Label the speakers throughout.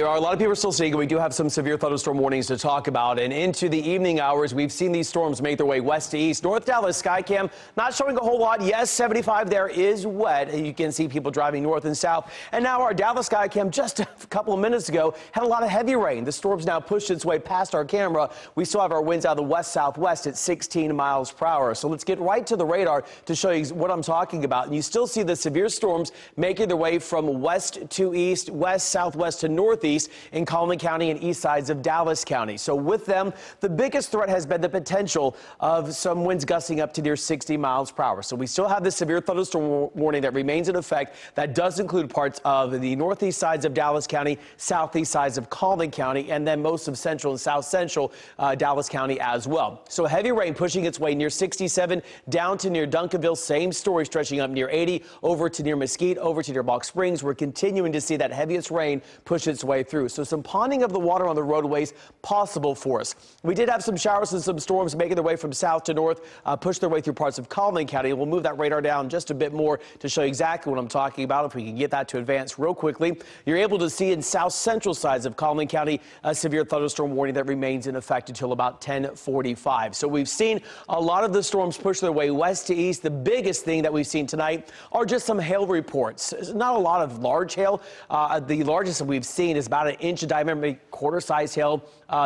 Speaker 1: There are a lot of people still seeing it. We do have some severe thunderstorm warnings to talk about. And into the evening hours, we've seen these storms make their way west to east. North Dallas Skycam not showing a whole lot. Yes, 75 there is wet. You can see people driving north and south. And now our Dallas Skycam just a couple of minutes ago had a lot of heavy rain. The storm's now pushed its way past our camera. We still have our winds out of the west-southwest at 16 miles per hour. So let's get right to the radar to show you what I'm talking about. And you still see the severe storms making their way from west to east, west, southwest to northeast in Collin County and east sides of Dallas County. So with them, the biggest threat has been the potential of some winds gusting up to near 60 miles per hour. So we still have this severe thunderstorm warning that remains in effect. That does include parts of the northeast sides of Dallas County, southeast sides of Collin County, and then most of central and south central Dallas County as well. So heavy rain pushing its way near 67 down to near Duncanville. Same story stretching up near 80 over to near Mesquite, over to near Box Springs. We're continuing to see that heaviest rain push its way through. So some ponding of the water on the roadways possible for us. We did have some showers and some storms making their way from south to north, push their way through parts of Collin County. We'll move that radar down just a bit more to show you exactly what I'm talking about. If we can get that to advance real quickly, you're able to see in south central sides of Collin County a severe thunderstorm warning that remains in effect until about 10:45. So we've seen a lot of the storms push their way west to east. The biggest thing that we've seen tonight are just some hail reports. Not a lot of large hail. The largest that we've seen is about an inch of diameter, quarter-size hail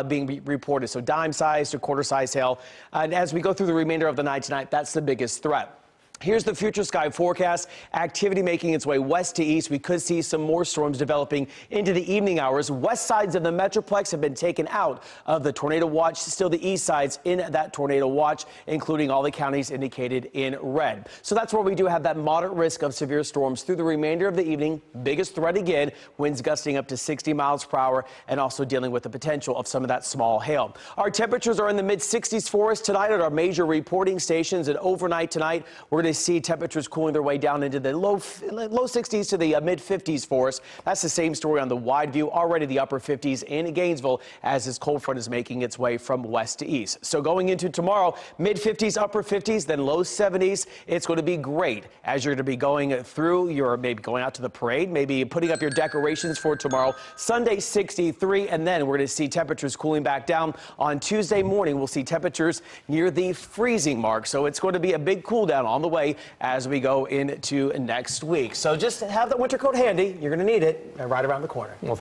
Speaker 1: being reported. So dime-sized to quarter-size hail. And as we go through the remainder of the night tonight, that's the biggest threat. Here's the future sky forecast. Activity making its way west to east. We could see some more storms developing into the evening hours. West sides of the Metroplex have been taken out of the tornado watch. Still the east sides in that tornado watch, including all the counties indicated in red. So that's where we do have that moderate risk of severe storms through the remainder of the evening. Biggest threat again, winds gusting up to 60 miles per hour and also dealing with the potential of some of that small hail. Our temperatures are in the mid-60s for us tonight at our major reporting stations. And overnight tonight, we're going to see temperatures cooling their way down into the low 60s to the mid 50s for us. That's the same story on the wide view. Already the upper 50s in Gainesville as this cold front is making its way from west to east. So going into tomorrow, mid 50s, upper 50s, then low 70s. It's going to be great as you're going to be going through. You're maybe going out to the parade, maybe putting up your decorations for tomorrow. Sunday 63, and then we're going to see temperatures cooling back down. On Tuesday morning, we'll see temperatures near the freezing mark. So it's going to be a big cool down on the way as we go into next week. So just have the winter coat handy. You're going to need it right around the corner. Well,